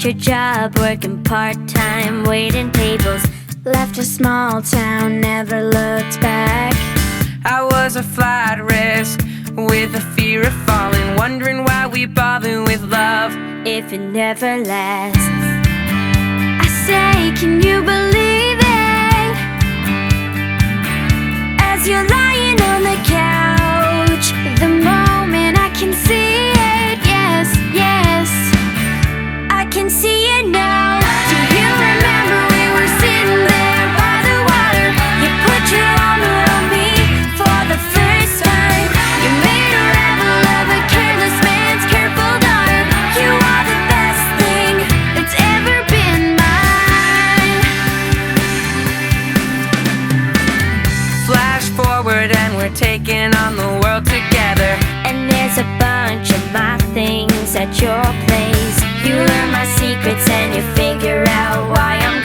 quit your job, working part-time, waiting tables. Left a small town, never looked back. I was a flight risk with a fear of falling, wondering why we bother with love if it never lasts. I say, can you believe it? As you're lying on the couch, the moment I can see it, yes, yes, I can see it now. Do you remember we were sitting there by the water? You put your arm around me for the first time. You made a rebel of a careless man's careful daughter. You are the best thing that's ever been mine. Flash forward and we're taking on the world together. And there's a bunch of my things at your place. You learn my secrets and you figure out why I'm